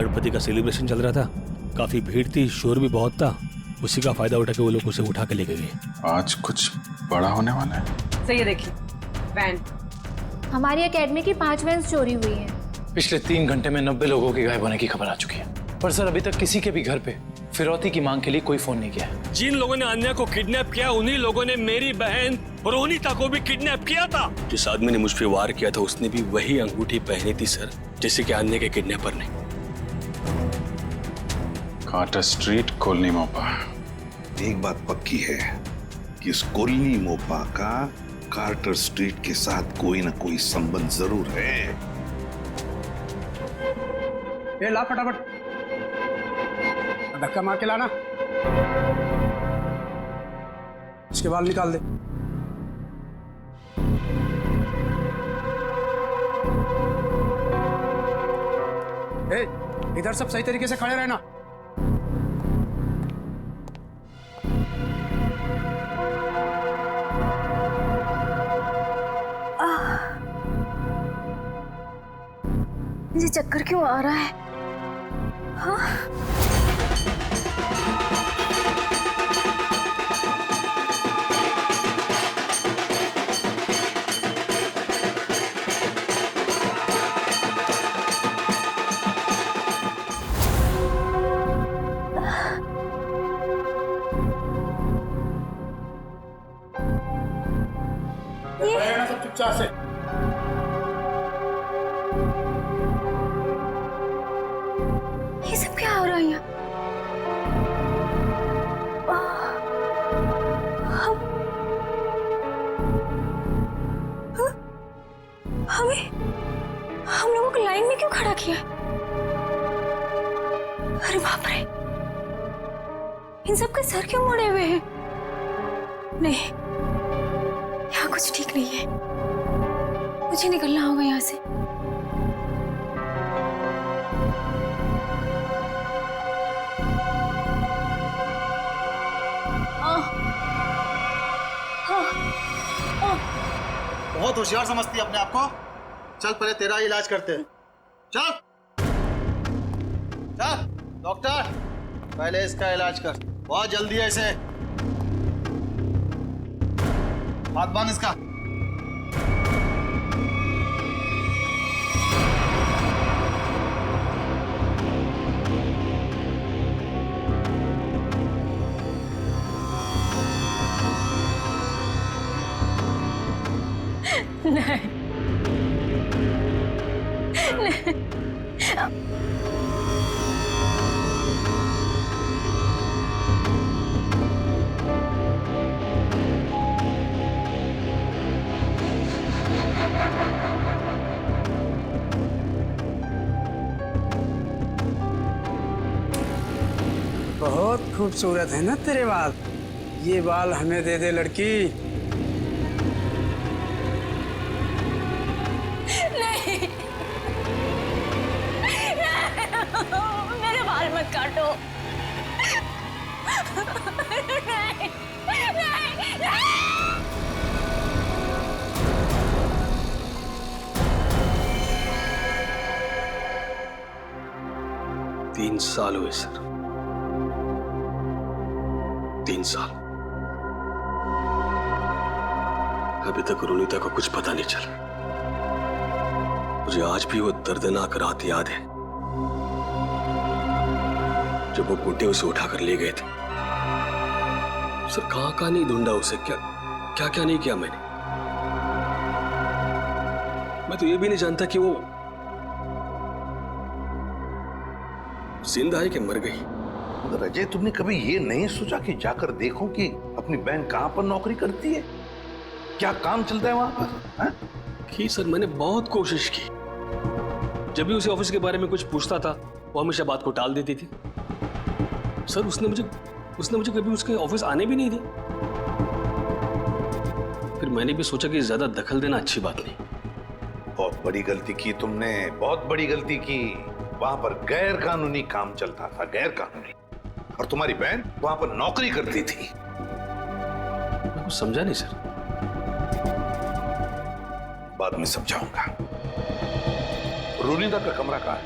गणपति का सेलिब्रेशन चल रहा था, काफी भीड़ थी, शोर भी बहुत था। उसी का फायदा उठा के वो लोग उसे उठा के लेके गए। आज कुछ बड़ा होने वाला है। सही है, देखिए वैन। हमारी एकेडमी की 5 वैन्स चोरी हुई हैं। पिछले 3 घंटे में 90 लोगों के गायब होने की खबर आ चुकी है, पर सर अभी तक किसी के भी घर पे फिरौती की मांग के लिए कोई फोन नहीं किया है। जिन लोगों ने अन्या को किडनैप किया, उन्हीं लोगों ने मेरी बहन रोहिता को भी किडनैप किया था। जिस आदमी ने मुझ पे वार किया था, उसने भी वही अंगूठी पहनी थी सर, जिससे कि अन्या के किडनैपर ने। कार्टर स्ट्रीट, कॉलोनी मोपा। एक बात पक्की है कि इस कॉलोनी मोपा का कार्टर स्ट्रीट के साथ कोई ना कोई संबंध जरूर है। ये ला फटाफट, धक्का मार के लाना। इसके बाल निकाल दे। ए, इधर सब सही तरीके से खड़े रहना। मुझे चक्कर क्यों आ रहा है? हाँ? रहना सब चुपचाप से। ये सब क्या हो रहा है यहाँ? हमें हम लोगों को लाइन में क्यों खड़ा किया? अरे बाप रे, इन सब के सर क्यों मुड़े हुए हैं? नहीं, यहाँ कुछ ठीक नहीं है। मुझे निकलना होगा यहाँ से। बहुत होशियार समझती है अपने आप को। चल पहले तेरा इलाज करते हैं। चल चल डॉक्टर, पहले इसका इलाज कर। बहुत जल्दी है इसे। हाथ बांध इसका। नहीं, बहुत खूबसूरत है ना तेरे बाल। ये बाल हमें दे दे लड़की। नहीं, मेरे बाल मत काटो। नहीं, नहीं, नहीं। 3 साल हुए सर, 3 साल। अभी तक रोनिता को कुछ पता नहीं चला। मुझे आज भी वो दर्दनाक रात याद है जब वो गुड्डे उसे उठाकर ले गए थे। सर कहां कहां नहीं ढूंढा उसे, क्या क्या क्या नहीं किया मैंने। मैं तो ये भी नहीं जानता कि वो जिंदा है कि मर गई। मगर अजय, तुमने कभी ये नहीं सोचा कि जाकर देखो कि अपनी बहन कहां पर नौकरी करती है, क्या काम चलता है वहां पर? की सर, मैंने बहुत कोशिश की। जब भी उसे ऑफिस के बारे में कुछ पूछता था, वो हमेशा बात को टाल देती थी। सर उसने मुझे कभी उसके ऑफिस आने भी नहीं दी। फिर मैंने भी सोचा कि ज्यादा दखल देना अच्छी बात नहीं। बहुत बड़ी गलती की तुमने, बहुत बड़ी गलती की। वहां पर गैर कानूनी काम चलता था, गैर कानूनी। और तुम्हारी बहन वहां पर नौकरी करती थी। मैं कुछ समझा नहीं सर। बाद में समझाऊंगा। रोनिता का कमरा कहाँ है?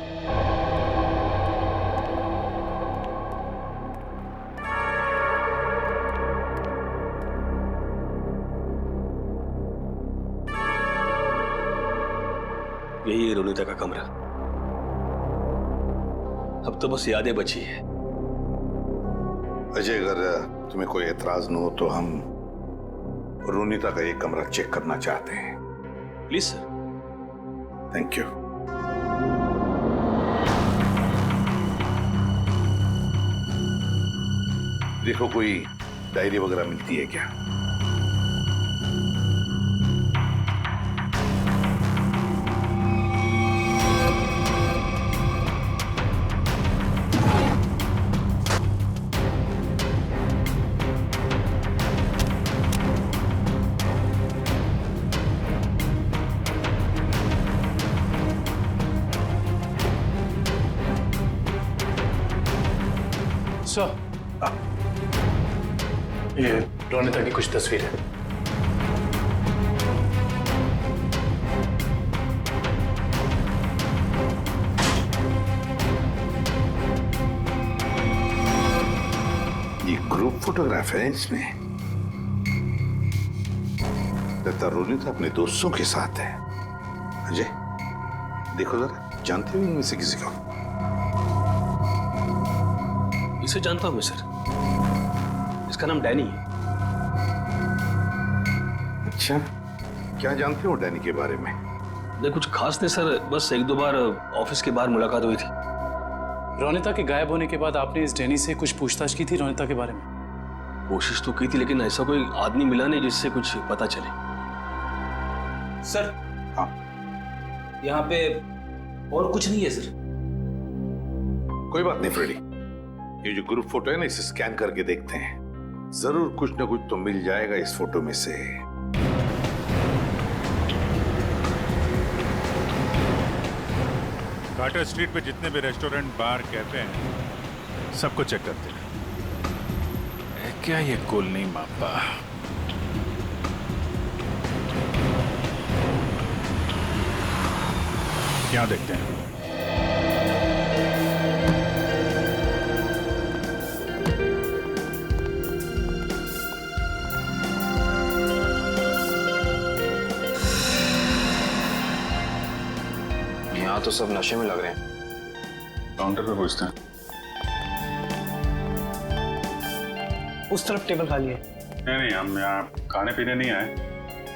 यही है रोनिता का कमरा। अब तो बस यादें बची है। अजय, अगर तुम्हें कोई एतराज न हो तो हम रोनिता का ये कमरा चेक करना चाहते हैं। Please sir. Thank you. देखो, कोई डायरी वगैरह मिलती है क्या? सर, ये रोनिता की कुछ तस्वीर है। ये ग्रुप फोटोग्राफ है इसमें। लगता रोनिता अपने दोस्तों के साथ है। अजय, देखो जरा, जानते हो इनमें से किसी को? इसे जानता हूं मैं सर, इसका नाम डैनी है। अच्छा, क्या जानते हो डैनी के बारे में? नहीं, कुछ खास नहीं सर, बस एक दो बार ऑफिस के बाहर मुलाकात हुई थी। रोनिता के गायब होने के बाद आपने इस डैनी से कुछ पूछताछ की थी रोनिता के बारे में? कोशिश तो की थी, लेकिन ऐसा कोई आदमी मिला नहीं जिससे कुछ पता चले। सर, हाँ, यहाँ पे और कुछ नहीं है सर। कोई बात नहीं फ्रेडी, ये जो ग्रुप फोटो है ना, इसे स्कैन करके देखते हैं। जरूर कुछ ना कुछ तो मिल जाएगा इस फोटो में से। कार्टर स्ट्रीट पे जितने भी रेस्टोरेंट, बार, कैफे हैं, सबको चेक करते हैं। क्या ये कॉलोनी मापा? क्या देखते हैं? यहाँ तो सब नशे में लग रहे हैं। काउंटर पे पूछते हैं। उस तरफ टेबल खाली है। नहीं, हम यहाँ खाने पीने नहीं आए,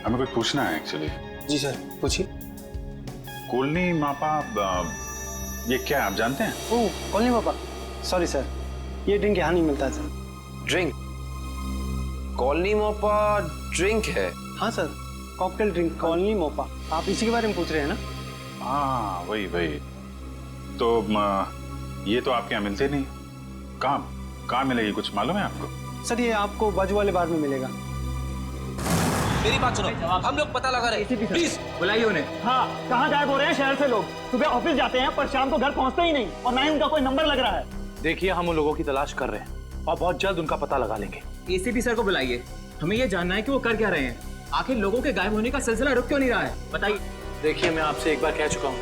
हमें कुछ पूछना है एक्चुअली। जी सर, पूछिए। कॉलोनी मापा, ये क्या है, आप जानते हैं? ओह, कॉलोनी पापा, सॉरी सर, ये ड्रिंक यहाँ नहीं मिलता sir. Drink? Colony Mopa drink है? हाँ sir, cocktail drink colony Mopa. आप इसी के बारे में पूछ रहे हैं ना? हाँ, वही। तो ये तो आपके यहाँ मिलते नहीं। कहाँ मिलेगी, कुछ मालूम है आपको? सर, ये आपको बाजू वाले बार में मिलेगा। मेरी बात सुनो, हम लोग पता लगा रहे हैं। प्लीज बुलाइए उन्हें। हाँ, कहाँ गायब हो रहे हैं शहर से लोग? सुबह ऑफिस जाते हैं पर शाम को घर पहुँचते ही नहीं, और ना ही उनका कोई नंबर लग रहा है। देखिए, हम उन लोगों की तलाश कर रहे हैं और बहुत जल्द उनका पता लगा लेंगे। एसीपी सर को बुलाइए, हमें ये जानना है कि वो कर क्या रहे हैं। आखिर लोगों के गायब होने का सिलसिला रुक क्यों नहीं रहा है, बताइए। देखिए, मैं आपसे एक बार कह चुका हूँ।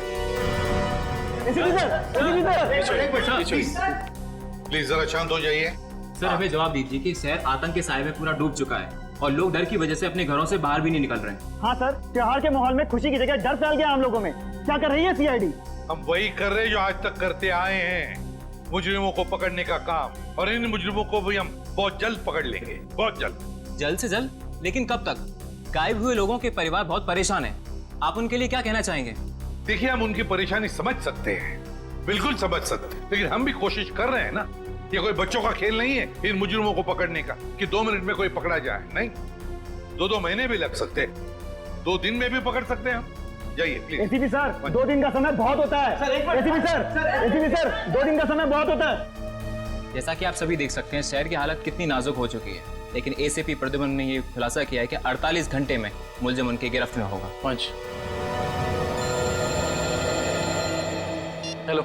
प्लीज जरा शांत हो जाइए। सर, हमें जवाब दीजिए कि शहर आतंक के साए में पूरा डूब चुका है और लोग डर की वजह से अपने घरों से बाहर भी नहीं निकल रहे हैं। हाँ सर, त्योहार के माहौल में खुशी की जगह डर फैल गया हम लोगों में। क्या कर रही है सीआईडी? हम वही कर रहे हैं जो आज तक करते आए हैं, मुजरिमों को पकड़ने का काम। और इन मुजरिमों को भी हम बहुत जल्द पकड़ लेंगे, बहुत जल्द। जल्द से जल्द? लेकिन कब तक? गायब हुए लोगों के परिवार बहुत परेशान हैं। आप उनके लिए क्या कहना चाहेंगे? देखिए, हम उनकी परेशानी समझ सकते हैं, बिल्कुल समझ सकते हैं, लेकिन हम भी कोशिश कर रहे हैं ना। ये कोई बच्चों का खेल नहीं है इन मुजरिमों को पकड़ने का कि 2 मिनट में कोई पकड़ा जाए। नहीं, 2 महीने भी लग सकते हैं, 2 दिन में भी पकड़ सकते हैं हम। जाइए प्लीज। एसीपी सर, 2 दिन का समय बहुत होता है। एसीपी सर, 2 दिन का समय बहुत होता है। जैसा कि आप सभी देख सकते हैं, शहर की हालत कितनी नाजुक हो चुकी है, लेकिन एसीपी प्रद्युम्न ने ये खुलासा किया है कि 48 घंटे में मुलजिम उनकी गिरफ्त में होगा। पंच, हेलो।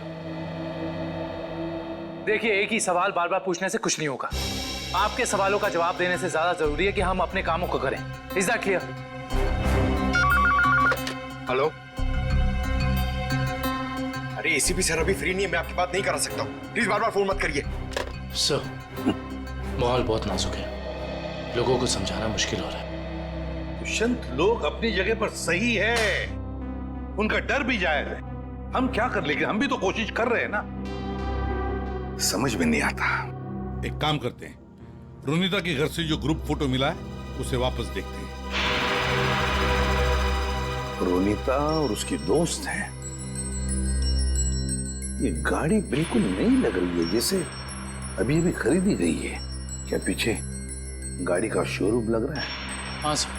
देखिए, एक ही सवाल बार बार पूछने से कुछ नहीं होगा। आपके सवालों का जवाब देने से ज्यादा जरूरी है कि हम अपने कामों को करें। Is that clear? हेलो। अरे एसीपी सर अभी फ्री नहीं है, मैं आपकी बात नहीं करा सकता हूँ। प्लीज बार बार फोन मत करिए। सर, माहौल बहुत नाजुक है, लोगों को समझाना मुश्किल हो रहा है। दुष्यंत, लोग अपनी जगह पर सही है, उनका डर भी जायज है। हम क्या कर लेंगे, हम भी तो कोशिश कर रहे हैं ना। समझ में नहीं आता। एक काम करते हैं, रोनिता के घर से जो ग्रुप फोटो मिला है उसे वापस देखते हैं। रोनिता और उसकी दोस्त हैं। ये गाड़ी बिल्कुल नई लग रही है, जैसे अभी अभी खरीदी गई है। क्या पीछे गाड़ी का शोरूम लग रहा है? हाँ सर,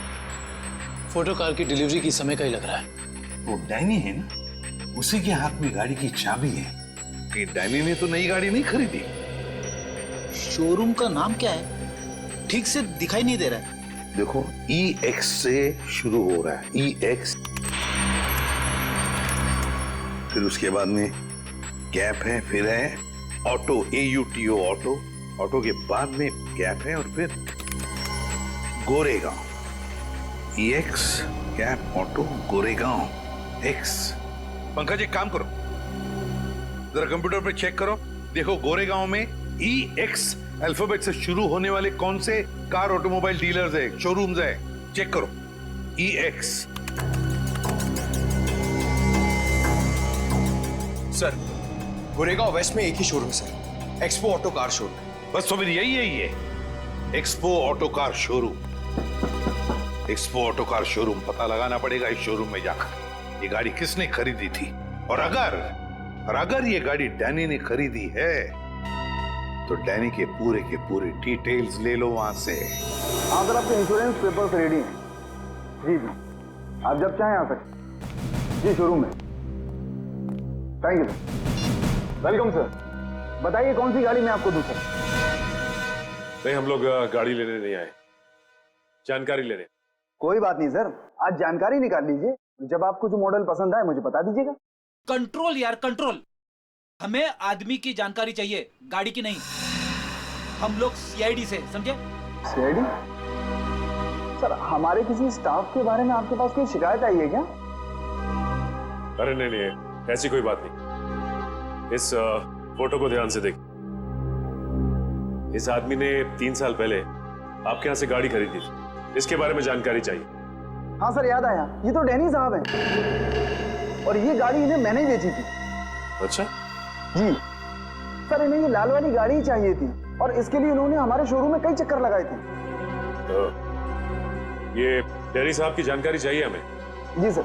फोटो कार की डिलीवरी की समय का ही लग रहा है। वो डैनी है ना, उसी के हाथ में गाड़ी की चाबी है। कि डैनी ने तो नई गाड़ी नहीं खरीदी। शोरूम का नाम क्या है? ठीक से दिखाई नहीं दे रहा है। देखो, EX से शुरू हो रहा है, EX। फिर उसके बाद में गैप है, फिर है ऑटो, AUTO ऑटो। ऑटो के बाद में गैप है और फिर Goregaon. EX gap auto Goregaon X। Pankaj एक काम करो, जरा कंप्यूटर पे चेक करो, देखो गोरेगांव में EX अल्फाबेट से शुरू होने वाले कौन से कार ऑटोमोबाइल डीलर्स है, शोरूम्स है, चेक करो। EX। सर, गोरेगांव वेस्ट में एक ही showroom sir, expo auto car showroom. बस तो फिर यही है ये, expo auto car showroom. Expo auto car showroom पता लगाना पड़ेगा इस शोरूम में जाकर ये गाड़ी किसने खरीदी थी, और अगर ये गाड़ी डैनी ने खरीदी है तो डैनी के पूरे डिटेल्स ले लो वहां से। हाँ सर, आपके इंश्योरेंस पेपर्स रेडी हैं। जी जी, आप जब चाहें आ सकते। जी, शोरूम में। Thank you sir. Welcome sir. बताइए कौन सी गाड़ी मैं आपको दूं सर? नहीं, हम लोग गाड़ी लेने नहीं आए, जानकारी लेने। कोई बात नहीं सर, आज जानकारी निकाल लीजिए। जब आपको जो मॉडल पसंद आए मुझे बता दीजिएगा। कंट्रोल यार, कंट्रोल। हमें आदमी की जानकारी चाहिए, गाड़ी की नहीं। हम लोग CID से, समझे? CID? सर, हमारे किसी स्टाफ के बारे में आपके पास कोई शिकायत आई है क्या? अरे नहीं, ऐसी कोई बात नहीं। इस फोटो को ध्यान से देख। इस आदमी ने 3 साल पहले आपके यहाँ से गाड़ी खरीदी थी, इसके बारे में जानकारी चाहिए। हाँ सर, याद आया, ये तो डैनी साहब हैं और ये गाड़ी इन्हें मैंने ही बेची थी। अच्छा जी सर, इन्हें ये लाल वाली गाड़ी ही चाहिए थी और इसके लिए इन्होंने हमारे शोरूम में कई चक्कर लगाए थे। तो ये डैनी साहब की जानकारी चाहिए हमें। जी सर।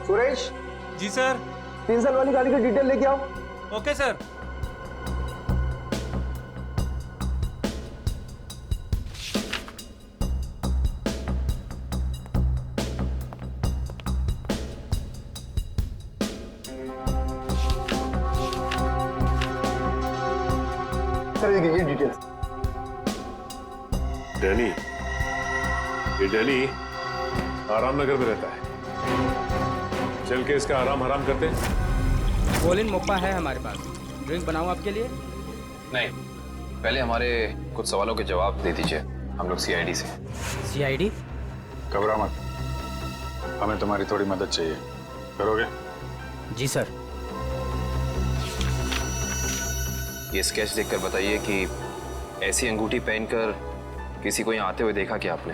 सुरेश। जी सर। 3 साल वाली गाड़ी की डिटेल लेके आओ। Okay sir. ये डिटेल्स। डैनी, ये डैनी आराम नगर में रहता है। चल के इसका आराम हराम करते हैं। कोलिन मोप्पा है हमारे पास, ड्रिंक बनाऊं आपके लिए? नहीं, पहले हमारे कुछ सवालों के जवाब दे दीजिए, हम लोग CID से। CID? घबरा मत, हमें तुम्हारी थोड़ी मदद चाहिए, करोगे? जी सर। ये स्केच देखकर बताइए कि ऐसी अंगूठी पहनकर किसी को यहाँ आते हुए देखा क्या आपने?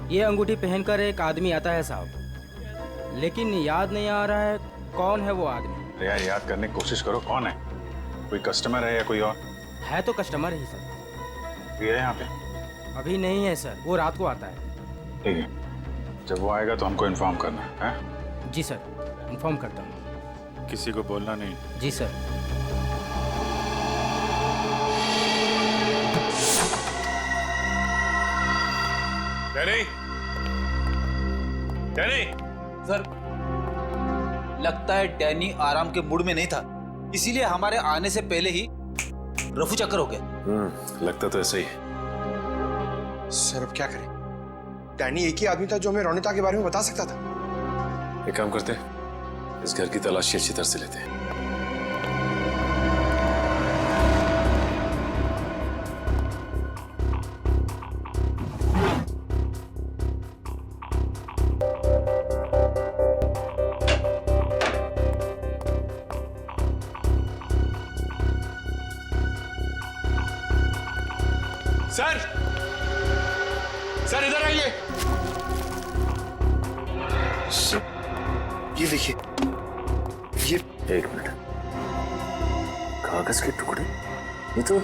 ये अंगूठी पहनकर एक आदमी आता है साहब, लेकिन याद नहीं आ रहा है कौन है वो आदमी। यार याद करने की कोशिश करो, कौन है? कोई कस्टमर है या कोई और? है तो कस्टमर ही सर। ये है यहाँ पे? अभी नहीं है सर, वो रात को आता है। ठीक है, जब वो आएगा तो हमको इन्फॉर्म करना है। जी सर, इन्फॉर्म करता हूँ। किसी को बोलना नहीं। जी सर। Danny, Danny. सर, लगता है डैनी आराम के मूड में नहीं था, इसीलिए हमारे आने से पहले ही रफू चक्कर हो गया। लगता तो ऐसा ही है। सर अब क्या करें? डैनी एक ही आदमी था जो हमें रोनिता के बारे में बता सकता था। एक काम करते हैं, इस घर की तलाशी अच्छी तरह से लेते हैं। सर, सर इधर आइए। ये देखिए, ये एक मिनट, कागज के टुकड़े? ये तो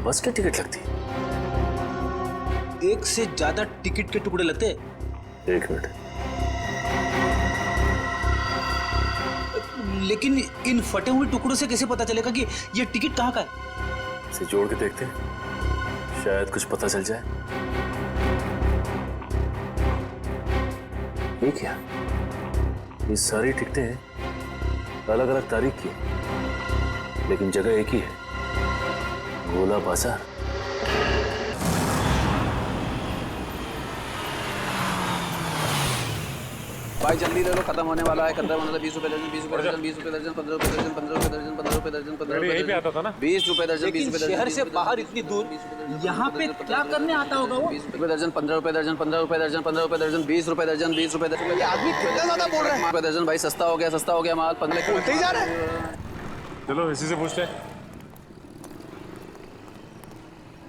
बस की टिकट लगती है। एक से ज्यादा टिकट के टुकड़े लगते हैं। एक मिनट, लेकिन इन फटे हुए टुकड़ों से कैसे पता चलेगा कि ये टिकट कहाँ का है? इसे जोड़ के देखते हैं, शायद कुछ पता चल जाए। ये क्या? ये सारी टिकटें अलग अलग तारीख की हैं, लेकिन जगह एक ही है, गोला बाजार। भाई जल्दी ले लो, खत्म होने वाला है। 15 20 रुपए दर्जन, 20 रुपए दर्जन, 20 रुपए दर्जन, 15 रुपए दर्जन, 15 रुपए दर्जन, 15 रुपए दर्जन, 15 रुपए यहीं पे आता था ना? 20 रुपए दर्जन, 20 रुपए दर्जन। शहर से बाहर इतनी दूर यहाँ पे क्या करने आता होगा वो? 20 रुपए दर्जन, 15 रुपए दर्जन, 15 रुपए दर्जन, 15 रुपए दर्जन, 20 रुपए दर्जन, 20 रुपए दर्जन। ये आदमी कितना ज्यादा बोल रहा है। रुपए दर्जन भाई, सस्ता हो गया माल। 15 बोलते ही जा रहा है। चलो इसी से पूछते हैं।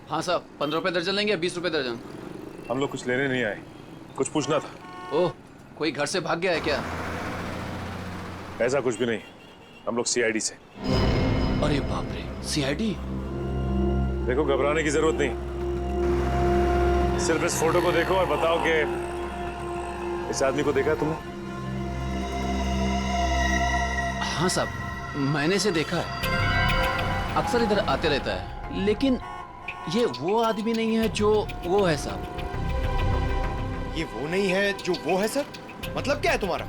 हाँ साहब, 15 रुपए दर्जन लेंगे या 20 रुपए दर्जन? हम लोग कुछ लेने नहीं आए, कुछ पूछना था। ओह, कोई घर से भाग गया है क्या? ऐसा कुछ भी नहीं, हम लोग सीआईडी से। अरे बाप रे, सीआईडी? देखो, घबराने की जरूरत नहीं, सिर्फ इस फोटो को देखो और बताओ कि इस आदमी को देखा तुमने? हाँ साहब, मैंने इसे देखा है, अक्सर इधर आते रहता है, लेकिन ये वो आदमी नहीं है जो वो है साहब। ये वो नहीं है जो वो है सर? मतलब क्या है तुम्हारा?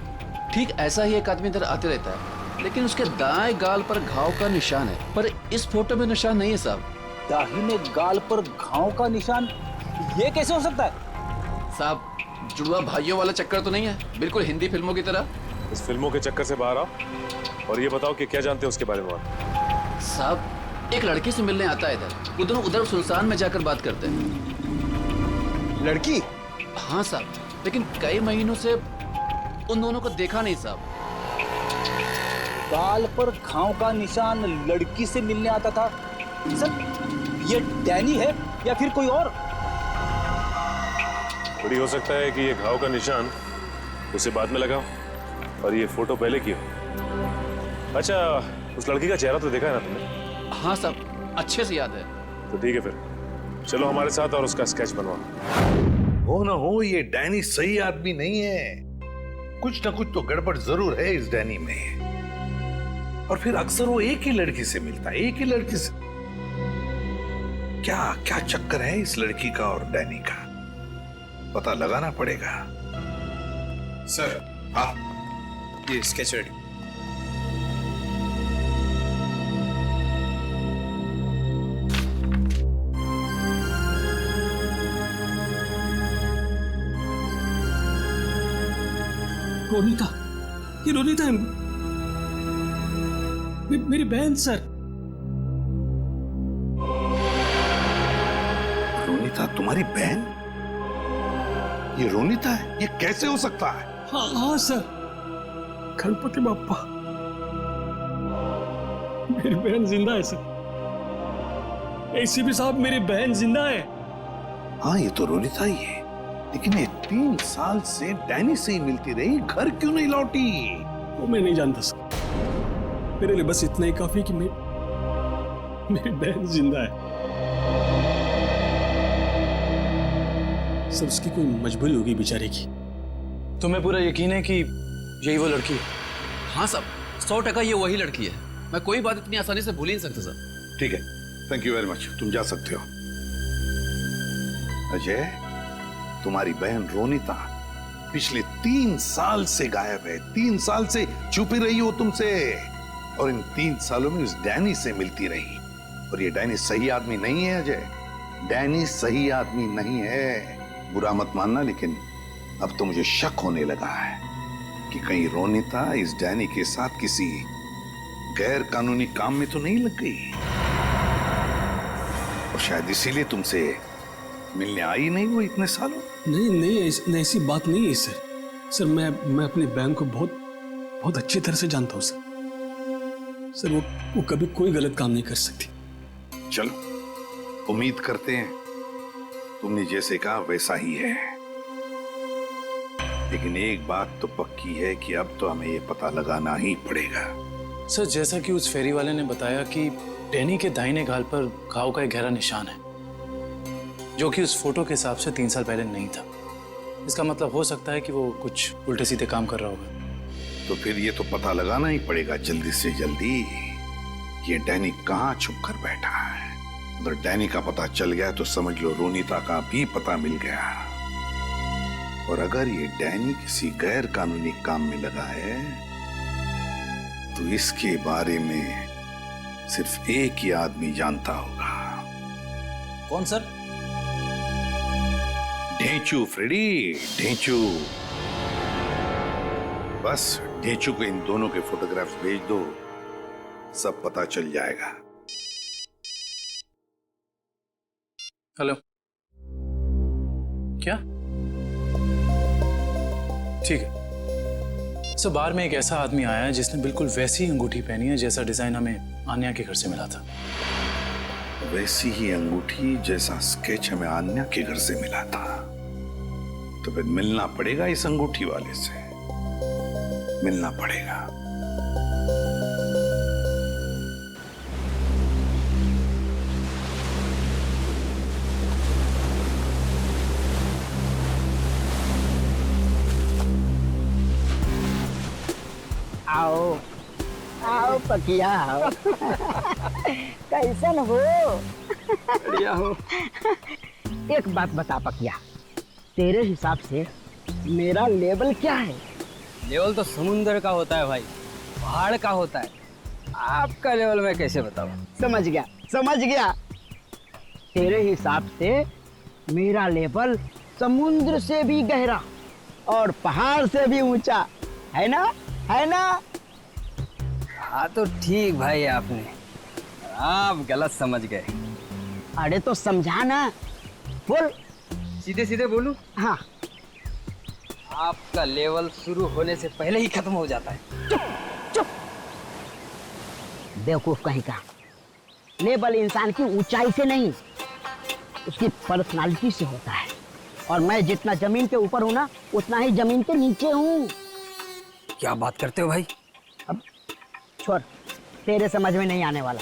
ठीक ऐसा ही एक आदमी इधर आते रहता है, लेकिन उसके दाएं गाल पर घाव का निशान है, पर इस फोटो में निशान नहीं है साहब। दाहिने गाल पर घाव का निशान? ये कैसे हो सकता है साहब? जुड़वा भाइयों वाला चक्कर तो नहीं है? बिल्कुल हिंदी फिल्मों की तरह। इस फिल्मों के चक्कर से बाहर आओ और ये बताओ कि क्या जानते हो उसके बारे में आप? साहब, एक लड़की से मिलने आता है इधर, वो दोनों उधर सुनसान में जाकर बात करते हैं। लड़की? हाँ साहब, लेकिन कई महीनों से उन दोनों को देखा नहीं साहब। गाल पर घाव का निशान, लड़की से मिलने आता था सर। ये डैनी है या फिर कोई और? बड़ी हो सकता है कि ये घाव का निशान उसे बाद में लगाओ और ये फोटो पहले की हो। अच्छा, उस लड़की का चेहरा तो देखा है ना तुमने? हाँ साहब, अच्छे से याद है। तो ठीक है, फिर चलो हमारे साथ और उसका स्केच बनवाओ। हो ना हो, ये डैनी सही आदमी नहीं है। कुछ ना कुछ तो गड़बड़ जरूर है इस डैनी में। और फिर अक्सर वो एक ही लड़की से मिलता है, एक ही लड़की से। क्या क्या चक्कर है इस लड़की का और डैनी का, पता लगाना पड़ेगा। सर, हाँ, ये स्केच रेडी। रोनीता, ये रोनीता है, मेरी बहन सर। रोनीता तुम्हारी बहन? ये रोनीता है? ये कैसे हो सकता है? हाँ सर, गणपति बाप्पा, मेरी बहन जिंदा है सर। एसीपी साहब, मेरी बहन जिंदा है। हाँ, ये तो रोनीता ही है, लेकिन ये 3 साल से डैनी से ही मिलती रही, घर क्यों नहीं लौटी? वो मैं नहीं जानता सर, मेरे लिए बस इतना ही काफी कि मेरी बहन जिंदा है सर। उसकी कोई मजबूरी होगी बेचारे की। तुम्हें पूरा यकीन है कि यही वो लड़की है? हाँ साहब, 100% ये वही लड़की है। मैं कोई बात इतनी आसानी से भूल ही नहीं सकता सर। ठीक है, थैंक यू वेरी मच, तुम जा सकते हो। अजय, तुम्हारी बहन रोनीता पिछले 3 साल से गायब है। 3 साल से छुपी रही हो तुमसे, और इन 3 सालों में उस डैनी से मिलती रही। और ये डैनी सही आदमी नहीं है अजय, डैनी सही आदमी नहीं है। बुरा मत मानना, लेकिन अब तो मुझे शक होने लगा है कि कहीं रोनीता इस डैनी के साथ किसी गैर कानूनी काम में तो नहीं लग गई, और शायद इसीलिए तुमसे मिलने आई नहीं वो इतने सालों। नहीं, ऐसी बात नहीं है सर। सर, मैं अपनी बहन को बहुत अच्छी तरह से जानता हूँ सर। वो कभी कोई गलत काम नहीं कर सकती। चलो, उम्मीद करते हैं तुमने जैसे कहा वैसा ही है। लेकिन एक बात तो पक्की है कि अब तो हमें ये पता लगाना ही पड़ेगा। सर, जैसा कि उस फेरी वाले ने बताया कि डैनी के दाहिने गाल पर घाव का एक गहरा निशान है, जो कि उस फोटो के हिसाब से 3 साल पहले नहीं था। इसका मतलब हो सकता है कि वो कुछ उल्टे सीधे काम कर रहा होगा। तो फिर ये तो पता लगाना ही पड़ेगा जल्दी से जल्दी, ये डैनी कहाँ छुप कर बैठा है। अगर डैनी का पता चल गया तो समझ लो रोनीता का भी पता मिल गया। और अगर ये डैनी किसी गैर कानूनी काम में लगा है तो इसके बारे में सिर्फ एक ही आदमी जानता होगा। कौन सर? ढेंचू फ्रेडी, ढेंचू। बस ढेंचू को इन दोनों के फोटोग्राफ्स भेज दो, सब पता चल जाएगा। हेलो, क्या? ठीक है सर, बार में एक ऐसा आदमी आया है जिसने बिल्कुल वैसी अंगूठी पहनी है जैसा डिजाइन हमें आन्या के घर से मिला था। वैसी ही अंगूठी जैसा स्केच हमें आन्या के घर से मिला था। तो फिर मिलना पड़ेगा इस अंगूठी वाले से, मिलना पड़ेगा। आओ आओ पकिया आओ। कैसन हो? बढ़िया हो। एक बात बता पकिया, तेरे हिसाब से मेरा लेवल क्या है? लेवल तो समुंदर का होता है भाई, पहाड़ का होता है। आपका लेवल मैं कैसे बताऊं? समझ गया समझ गया। तेरे हिसाब से मेरा लेवल समुद्र से भी गहरा और पहाड़ से भी ऊंचा है ना, है ना? हाँ तो ठीक भाई, आपने आप गलत समझ गए। अरे तो समझा ना, बोल। सीधे सीधे बोलूं? हाँ। आपका लेवल शुरू होने से पहले ही खत्म हो जाता है। चुप चुप, बेवकूफ कहीं का। लेवल इंसान की ऊंचाई से नहीं, उसकी पर्सनालिटी से होता है। और मैं जितना जमीन के ऊपर हूं ना, उतना ही जमीन के नीचे हूं। क्या बात करते हो भाई? अब छोड़, तेरे समझ में नहीं आने वाला।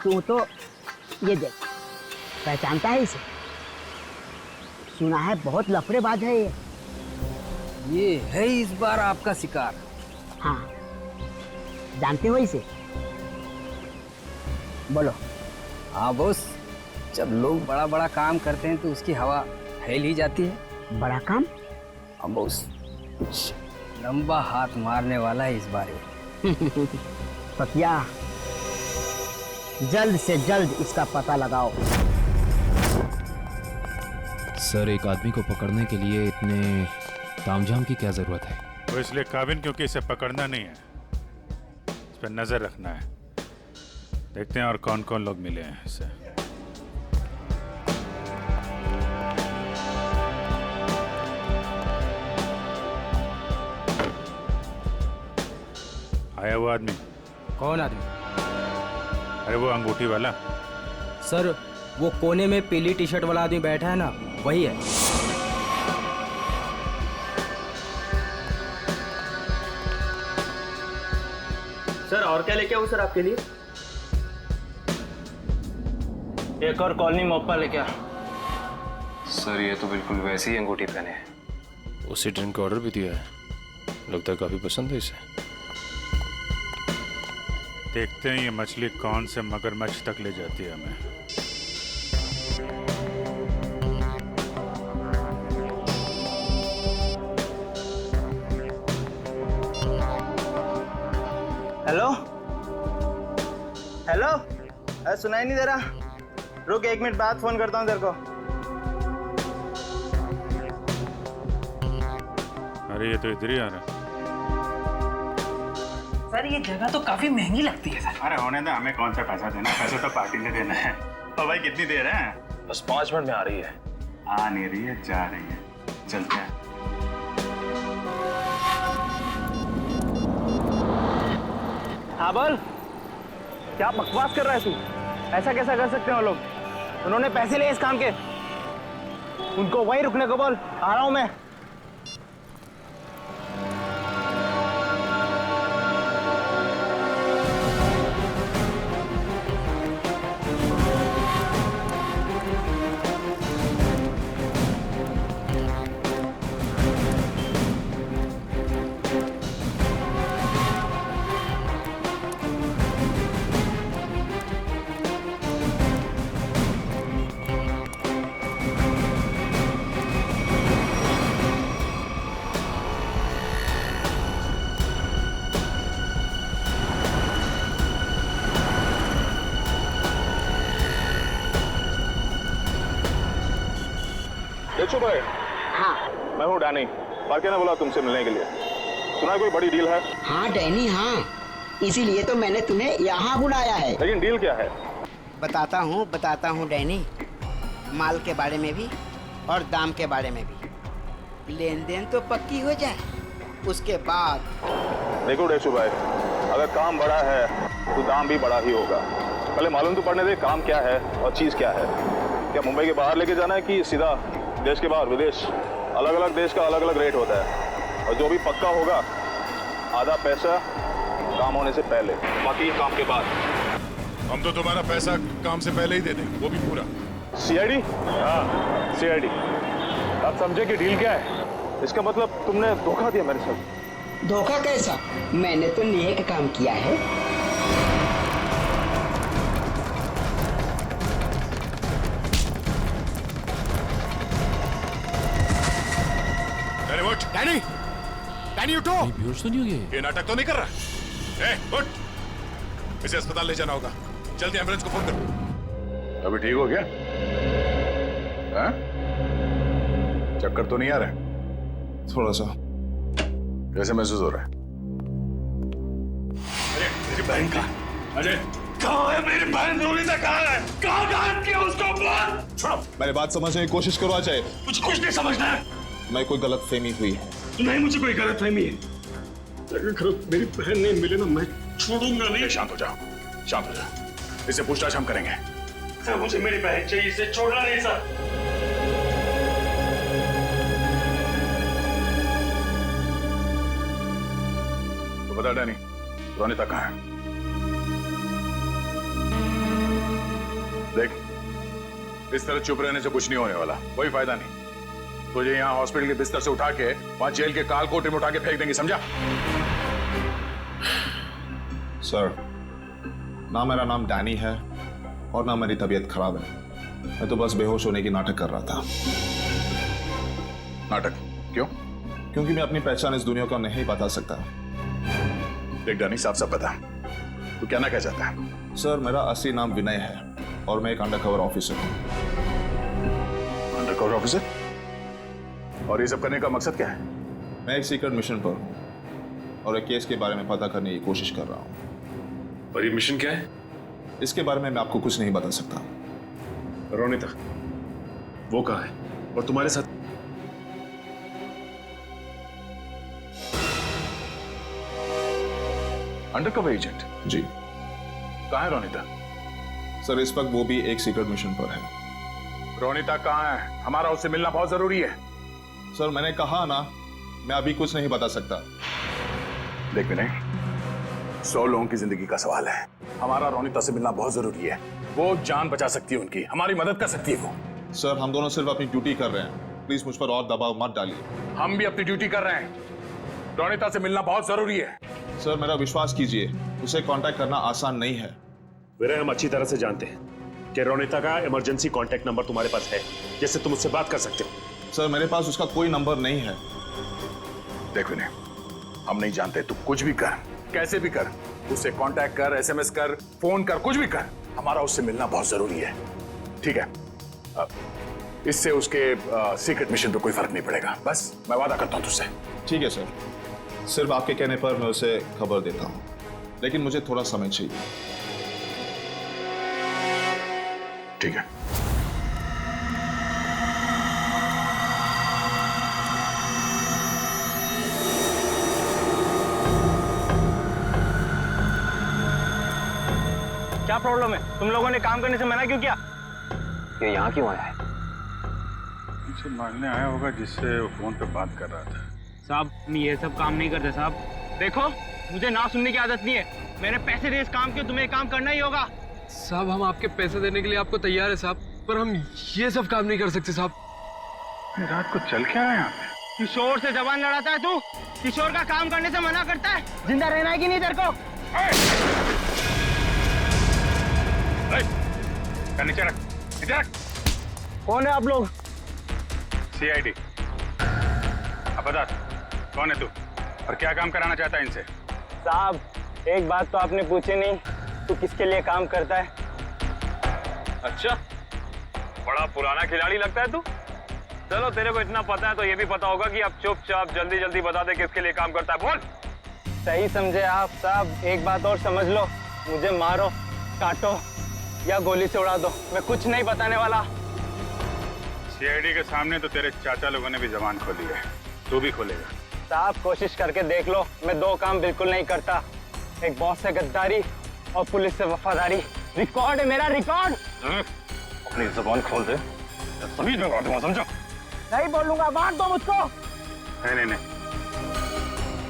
तू तो ये देख, पहचानता है इसे? सुना है बहुत लफड़ेबाज है ये है इस बार आपका शिकार। हाँ, जानते हो इसे? बोलो। हाँ बॉस, जब लोग बड़ा बड़ा काम करते हैं तो उसकी हवा फैल ही जाती है। बड़ा काम? हाँ बॉस, कुछ लंबा हाथ मारने वाला है इस बार। पकिया, जल्द से जल्द इसका पता लगाओ। सर, एक आदमी को पकड़ने के लिए इतने तामझाम की क्या जरूरत है? वो इसलिए काबिन क्योंकि इसे पकड़ना नहीं है, इस पर नजर रखना है। देखते हैं और कौन कौन लोग मिले हैं इससे। आया वो आदमी? कौन आदमी? अरे वो अंगूठी वाला। सर, वो कोने में पीली टी शर्ट वाला आदमी बैठा है ना, वही है। सर, और क्या लेके आऊं सर आपके लिए? एक और कॉलोनी मोपा लेके आ। सर, ये तो बिल्कुल वैसी ही अंगूठी पहने है। उसी ड्रिंक का ऑर्डर भी दिया है, लगता है काफी पसंद है इसे। देखते हैं ये मछली कौन से मगरमच्छ तक ले जाती है हमें। हेलो हेलो, सुनाई नहीं दे रहा? रुक, 1 मिनट बाद फोन करता हूँ तेरे को। अरे ये तो इधर ही आ रहा है। सर, ये जगह तो काफी महंगी लगती है सर। अरे होने दो, हमें कौन सा पैसा देना है, पैसा तो पार्टी ने देना है। और भाई कितनी देर है? बस 5 मिनट में आ रही है। आ नहीं रही है, जा रही है। चलते हैं। हाँ बोल, क्या बकवास कर रहा है तू? ऐसा कैसा कर सकते हो लोग? उन्होंने पैसे लिए इस काम के। उनको वहीं रुकने को बोल, आ रहा हूं मैं। देखो भाई, हाँ मैं हूँ डैनी। पार्के ने बोला तुमसे मिलने के लिए। सुना है कोई बड़ी डील है? हाँ डैनी हाँ, इसीलिए तो मैंने तुम्हें यहाँ बुलाया है। लेकिन डील क्या है? बताता हूँ डैनी। माल के बारे में भी और दाम के बारे में भी। लेन देन तो पक्की हो जाए, उसके बाद। देखो डेशु भाई, अगर काम बड़ा है तो दाम भी बड़ा ही होगा। पहले मालूम तो पड़ने दे काम क्या है और चीज क्या है। क्या मुंबई के बाहर लेके जाना है कि सीधा देश के बाहर? विदेश अलग अलग देश का अलग अलग रेट होता है, और जो भी पक्का होगा आधा पैसा काम होने से पहले, बाकी काम के बाद। हम तो तुम्हारा पैसा काम से पहले ही दे देंगे, वो भी पूरा। सीआईडी? हाँ सीआईडी। आप समझे कि डील क्या है? इसका मतलब तुमने धोखा दिया मेरे साथ। धोखा कैसा? मैंने तो नेक काम किया है। डैनी, डैनी उठो। बेहोश तो नहीं हो गए? ये नाटक तो नहीं कर रहा? उठ, इसे अस्पताल ले जाना होगा। जल्दी एम्बुलेंस को फोन करो। अभी ठीक हो गया? हाँ? चक्कर तो नहीं आ रहा? थोड़ा सा। कैसे महसूस हो रहा है? अरे मेरी बहन का, अरे कहाँ है मेरी बहन? रोनिता कहाँ है? कहाँ गायब किया उसको? बोल। छोड़ो। मेरी बात समझने की कोशिश करो अजय। मुझे कुछ नहीं समझना है। मैं कोई गलत फहमी हुई है? नहीं, मुझे कोई गलत फहमी है। अगर मेरी बहन नहीं मिले ना, मैं छोड़ूंगा नहीं। शांत हो जाओ, शांत हो जाओ। इसे पूछताछ हम करेंगे। सर मुझे मेरी बहन चाहिए, इसे छोड़ना नहीं सर। तो बता डैनी, रोनिता कहाँ है? देख, इस तरह चुप रहने से कुछ नहीं होने वाला, कोई फायदा नहीं। तुझे यहाँ हॉस्पिटल के बिस्तर से उठा के वहां जेल के काल कोठरी में उठा के फेंक देंगे, समझा? सर, ना मेरा नाम डैनी है और ना मेरी तबीयत खराब है। मैं तो बस बेहोश होने की नाटक कर रहा था। नाटक? क्यों? क्योंकि मैं अपनी पहचान इस दुनिया को नहीं बता सकता। देख डैनी, साफ साफ बता, तू क्या ना कह जाता है? सर, मेरा असली नाम विनय है और मैं एक अंडरकवर ऑफिसर हूँ। Undercover officer? और ये सब करने का मकसद क्या है? मैं एक सीक्रेट मिशन पर हूँ और एक केस के बारे में पता करने की कोशिश कर रहा हूँ। और ये मिशन क्या है? इसके बारे में मैं आपको कुछ नहीं बता सकता। रोनिता, वो कहाँ है? और तुम्हारे साथ? Undercover agent? जी। कहाँ है रोनिता? सर, इस वक्त वो भी एक सीक्रेट मिशन पर है। रोनिता कहाँ है? हमारा उससे मिलना बहुत जरूरी है। सर, मैंने कहा ना, मैं अभी कुछ नहीं बता सकता। देख विनय, 100 लोगों की जिंदगी का सवाल है। हमारा रोनिता से मिलना बहुत जरूरी है। वो जान बचा सकती है उनकी, हमारी मदद कर सकती है वो। सर, हम दोनों सिर्फ अपनी ड्यूटी कर रहे हैं। प्लीज मुझ पर और दबाव मत डालिए। हम भी अपनी ड्यूटी कर रहे हैं। रोनिता से मिलना बहुत जरूरी है। सर, मेरा विश्वास कीजिए, उसे कांटेक्ट करना आसान नहीं है। विनय, हम अच्छी तरह से जानते हैं कि रोनिता का इमरजेंसी कांटेक्ट नंबर तुम्हारे पास है, जिससे तुम उससे बात कर सकते हो। सर, मेरे पास उसका कोई नंबर नहीं है। देख विनय, हम नहीं जानते, तू कुछ भी कर, कैसे भी कर, उससे कांटेक्ट कर, एसएमएस कर, फोन कर, कुछ भी कर, हमारा उससे मिलना बहुत जरूरी है, ठीक है? इससे उसके सीक्रेट मिशन पे कोई फर्क नहीं पड़ेगा, बस मैं वादा करता हूं तुझसे। ठीक है सर, सिर्फ आपके कहने पर मैं उसे खबर देता हूं, लेकिन मुझे थोड़ा समय चाहिए। ठीक है। क्या प्रॉब्लम है? तुम लोगों ने काम करने से मना क्यों किया? ये यहाँ क्यों आया है? से मांगने आया होगा जिससे वो फोन पे बात कर रहा था। साहब मैं ये सब काम नहीं करते साहब। देखो मुझे ना सुनने की आदत नहीं है। मैंने पैसे दिए इस काम के, तुम्हें काम करना ही होगा। साहब हम आपके पैसे देने के लिए आपको तैयार है साहब, पर हम ये सब काम नहीं कर सकते साहब। रात को चल क्या रहा है यहाँ पे? किशोर से जबान लड़ाता है तू? किशोर का काम करने से मना करता है? जिंदा रहना है कि नहीं तेरे को? नीचे रख, नीचे रख। कौन है आप लोग? सीआईडी। अब बता कौन है तू और क्या काम कराना चाहता है इनसे? साहब एक बात तो आपने पूछी नहीं, तू किसके लिए काम करता है? अच्छा, बड़ा पुराना खिलाड़ी लगता है तू। चलो तेरे को इतना पता है तो ये भी पता होगा कि अब चुपचाप जल्दी जल्दी बता दे किसके लिए काम करता है। बोल। सही समझे आप साहब। एक बात और समझ लो, मुझे मारो, काटो या गोली से उड़ा दो, मैं कुछ नहीं बताने वाला। सीआईडी के सामने तो तेरे चाचा लोगों ने भी जबान खोली है, तू भी खोलेगा। साहब कोशिश करके देख लो, मैं दो काम बिल्कुल नहीं करता, एक बॉस से गद्दारी और पुलिस से वफादारी। रिकॉर्ड है मेरा, रिकॉर्ड। अपनी जबान खोल दे, सभी में बात समझो। नहीं बोलूंगा, बांट दो मुझको। नहीं,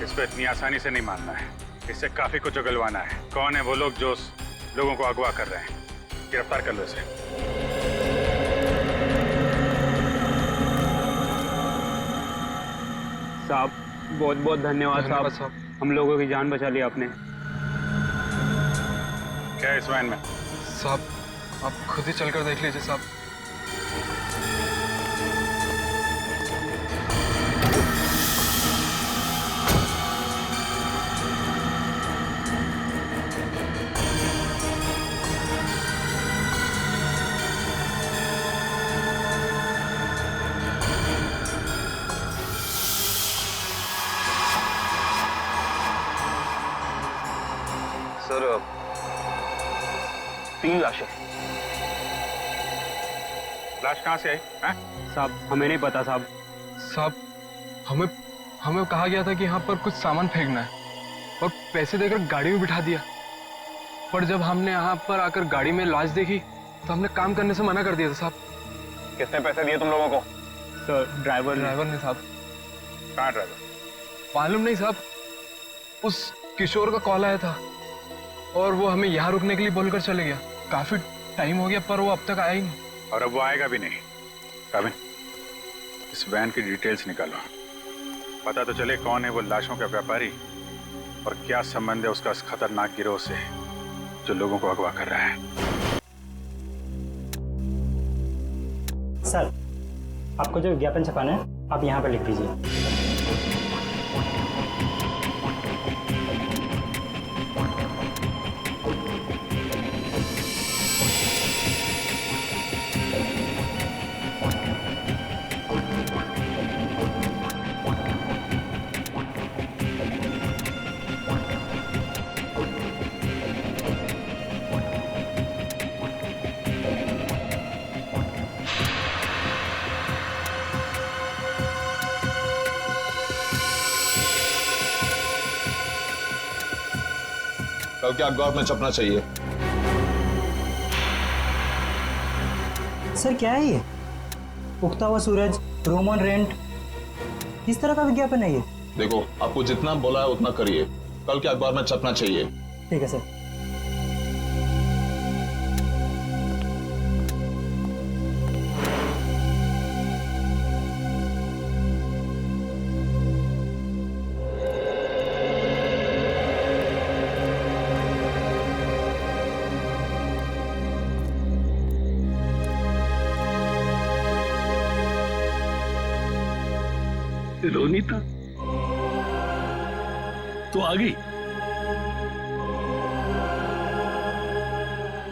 इसको इतनी आसानी से नहीं मानना है, इससे काफी कुछ उगलवाना है। कौन है वो लोग जो लोगों को अगवा कर रहे हैं? गिरफ्तार कर लो इसे। साहब बहुत बहुत धन्यवाद साहब, हम लोगों की जान बचा ली आपने। क्या है इस वैन में? साहब आप खुद ही चलकर देख लीजिए साहब। सर 3 लाशें। लाश कहाँ से आई? साहब हमें नहीं पता साहब। साहब हमें कहा गया था कि यहाँ पर कुछ सामान फेंकना है और पैसे देकर गाड़ी में बिठा दिया, पर जब हमने यहाँ पर आकर गाड़ी में लाश देखी तो हमने काम करने से मना कर दिया था साहब। कितने पैसे दिए तुम लोगों को? सर ड्राइवर ने साहब। कहाँ ड्राइवर? मालूम नहीं साहब, उस किशोर का कॉल आया था और वो हमें यहाँ रुकने के लिए बोलकर चले गया। काफी टाइम हो गया पर वो अब तक आया ही नहीं। और अब वो आएगा भी नहीं। काबिन, इस वैन की डिटेल्स निकालो, पता तो चले कौन है वो लाशों का व्यापारी और क्या संबंध है उसका इस खतरनाक गिरोह से जो लोगों को अगवा कर रहा है। सर आपको जो विज्ञापन छपाना है आप यहाँ पर लिख दीजिए। कल के अखबार में छपना चाहिए। सर क्या है ये? उगता हुआ सूरज, रोमन रेंट, किस तरह का विज्ञापन है ये? देखो आपको जितना बोला है उतना करिए, कल के अखबार में छपना चाहिए। ठीक है सर। रोनीता तो आ गई।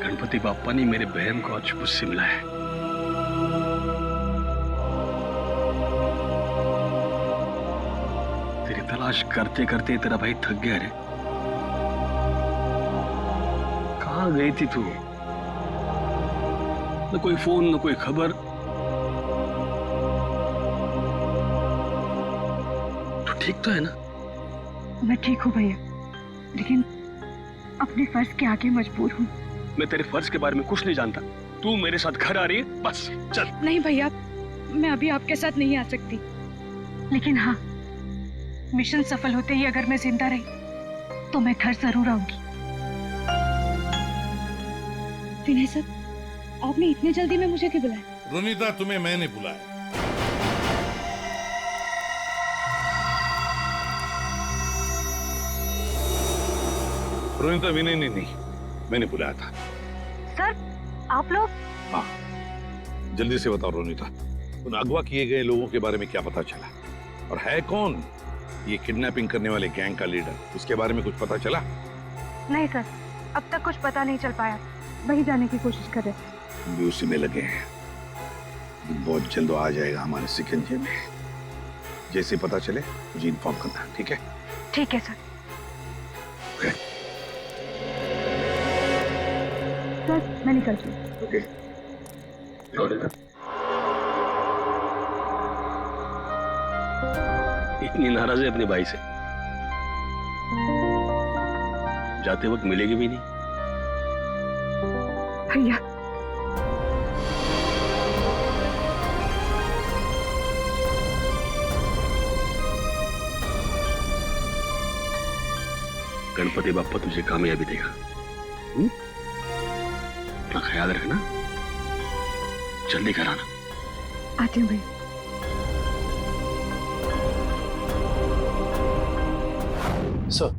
गणपति बाप्पा ने मेरे बहन को आज मुझसे मिलाया है। तेरी तलाश करते करते तेरा भाई थक गया रे। कहाँ गई थी तू? न कोई फोन न कोई खबर। ठीक तो है ना? मैं ठीक हूँ भैया, लेकिन अपने फर्ज के आगे मजबूर हूँ। मैं तेरे फर्ज के बारे में कुछ नहीं जानता। तू मेरे साथ घर आ रही है, बस चल। नहीं भैया, मैं अभी आपके साथ नहीं आ सकती, लेकिन हाँ, मिशन सफल होते ही अगर मैं जिंदा रही तो मैं घर जरूर आऊंगी। विनय सर, आपने इतनी जल्दी में मुझे क्यों बुलाया? रोनिता, तुम्हें मैंने बुलाया। रोनिता, विनय नहीं, मैंने बुलाया था। सर, आप लोग? हाँ, जल्दी से बताओ रोनिता, उन अगवा किए गए लोगों के बारे में क्या पता चला? और है कौन ये किडनैपिंग करने वाले गैंग का लीडर? उसके बारे में कुछ पता चला? नहीं सर, अब तक कुछ पता नहीं चल पाया। वही जाने की कोशिश कर रहे। हम भी उसी में लगे हैं। बहुत जल्द आ जाएगा हमारे शिकंजे में। जैसे पता चले मुझे इन्फॉर्म करना, ठीक है? ठीक है सर। ओके। सर, मैं निकलती हूँ। ओके। इतनी नाराज है अपने भाई से, जाते वक्त मिलेगी भी नहीं। भैया, गणपति बाप्पा तुझे कामयाबी देगा। अपना ख्याल रखना, जल्दी कराना। आती हूँ भैया। सर,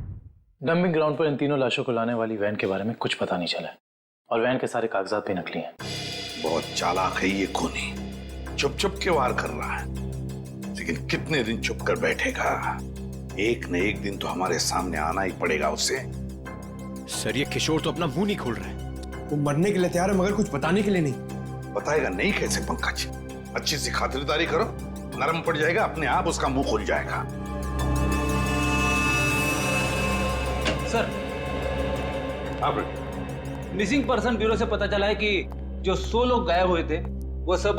डंपिंग ग्राउंड पर इन तीनों लाशों को लाने वाली वैन के बारे में कुछ पता नहीं चला है और वैन के सारे कागजात भी नकली हैं। बहुत चालाक है ये खूनी, चुप चुप के वार कर रहा है, लेकिन कितने दिन चुप कर बैठेगा? एक न एक दिन तो हमारे सामने आना ही पड़ेगा उसे। सर, ये किशोर तो अपना मुंह नहीं खोल रहा है। वो मरने के लिए तैयार है मगर कुछ बताने के लिए नहीं। बताएगा नहीं कैसे पंकज? अच्छी सी खातिरदारी करो, नरम पड़ जाएगा, अपने आप उसका मुंह खुल जाएगा। सर, मिसिंग पर्सन ब्यूरो से पता चला है कि जो 100 लोग गायब हुए थे वो सब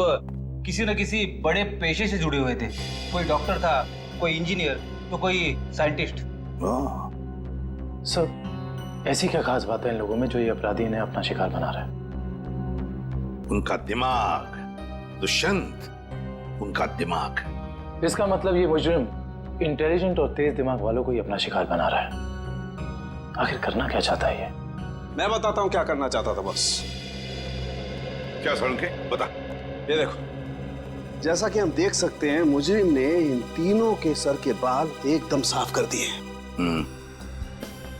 किसी न किसी बड़े पेशे से जुड़े हुए थे। कोई डॉक्टर था, कोई इंजीनियर, तो कोई साइंटिस्ट। सर, ऐसी क्या खास बात है इन लोगों में जो ये अपराधी इन्हें अपना शिकार बना रहा है? उनका दिमाग दुष्यंत, उनका दिमाग। इसका मतलब ये मुजरिम इंटेलिजेंट और तेज दिमाग वालों को ही अपना शिकार बना रहा है। आखिर करना क्या चाहता है ये? मैं बताता हूँ क्या करना चाहता था बस। क्या सड़न के बता। ये देखो, जैसा कि हम देख सकते हैं, मुजरिम ने इन तीनों के सर के बाल एकदम साफ कर दिए।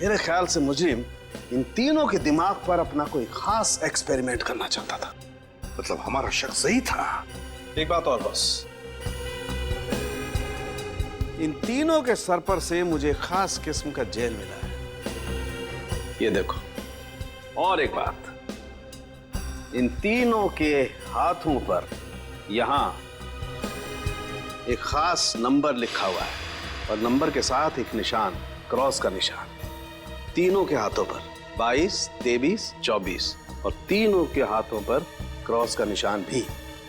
मेरे ख्याल से मुजरिम इन तीनों के दिमाग पर अपना कोई खास एक्सपेरिमेंट करना चाहता था। मतलब हमारा शक सही था। एक बात और बस, इन तीनों के सर पर से मुझे खास किस्म का जेल मिला है। ये देखो, और एक बात, इन तीनों के हाथों पर यहां एक खास नंबर लिखा हुआ है और नंबर के साथ एक निशान, क्रॉस का निशान। तीनों के हाथों पर 22, 23, 24 और तीनों के हाथों पर क्रॉस का निशान भी।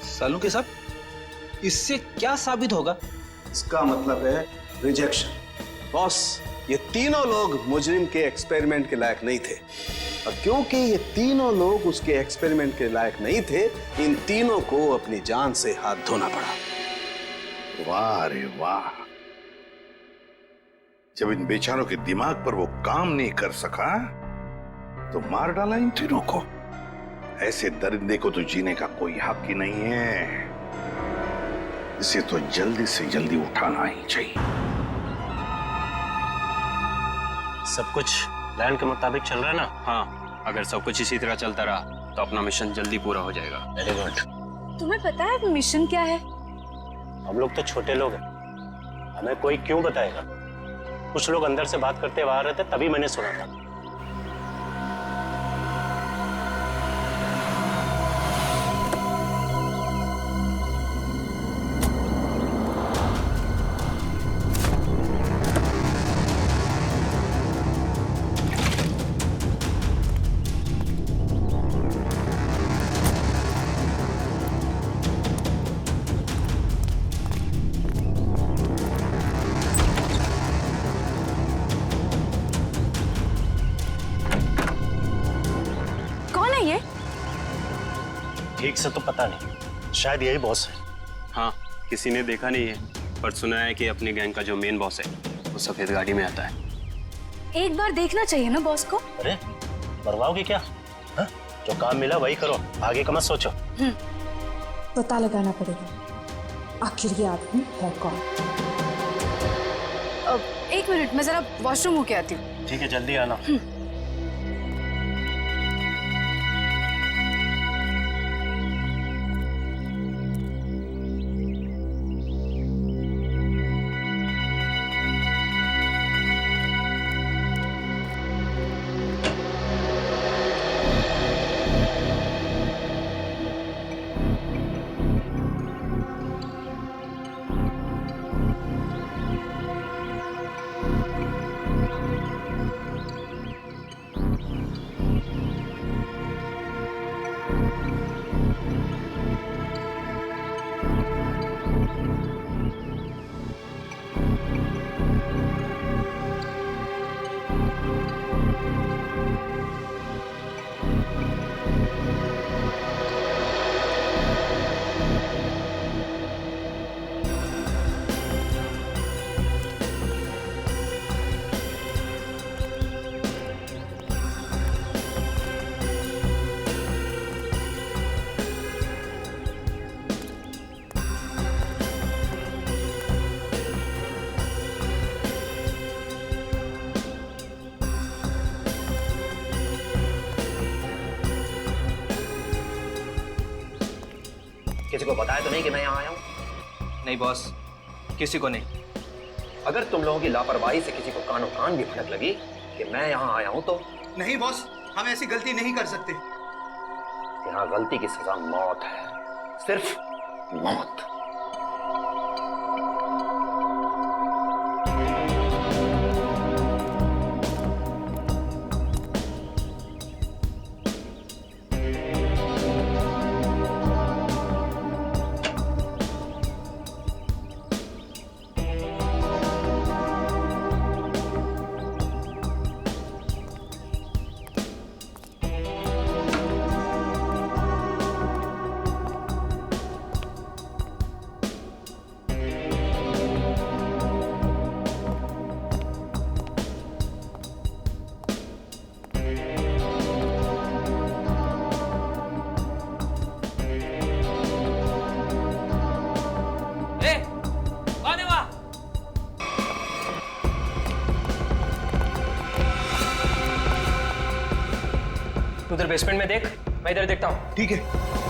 सालों के साथ इससे क्या साबित होगा? इसका मतलब है रिजेक्शन। बॉस, ये तीनों लोग मुजरिम के एक्सपेरिमेंट के लायक नहीं थे और क्योंकि ये तीनों लोग उसके एक्सपेरिमेंट के लायक नहीं थे, इन तीनों को अपनी जान से हाथ धोना पड़ा। वाह रे वाह, जब इन बेचारों के दिमाग पर वो काम नहीं कर सका तो मार डाला इन तीनों को। ऐसे दरिंदे को तो जीने का कोई हक ही नहीं है। इसे तो जल्दी से जल्दी उठाना ही चाहिए। सब कुछ प्लान के मुताबिक चल रहा है ना? हाँ, अगर सब कुछ इसी तरह चलता रहा तो अपना मिशन जल्दी पूरा हो जाएगा। Very good. तुम्हें पता है मिशन क्या है? हम लोग तो छोटे लोग हैं, हमें कोई क्यों बताएगा? कुछ लोग अंदर से बात करते हुए आ रहे थे, तभी मैंने सुना था। ठीक से तो पता नहीं, शायद यही बॉस है। हाँ, किसी ने देखा नहीं है, पर सुना है कि अपने गैंग का जो मेन बॉस है वो सफेद गाड़ी में आता है। एक बार देखना चाहिए ना बॉस को। अरे मरवाओगे क्या? हा? जो काम मिला वही करो, आगे का मत सोचो। पता लगाना पड़ेगा आखिर ये आदमी है कौन। एक मिनट, मैं जरा वॉशरूम होके आती हूँ। ठीक है, जल्दी आना। किसी को बताया तो नहीं कि मैं यहाँ आया हूँ? नहीं बॉस, किसी को नहीं। अगर तुम लोगों की लापरवाही से किसी को कानों कान भी भनक लगी कि मैं यहाँ आया हूँ तो? नहीं बॉस, हम ऐसी गलती नहीं कर सकते। यहाँ गलती की सजा मौत है, सिर्फ मौत। उधर बेसमेंट में देख, मैं इधर देखता हूँ। ठीक है।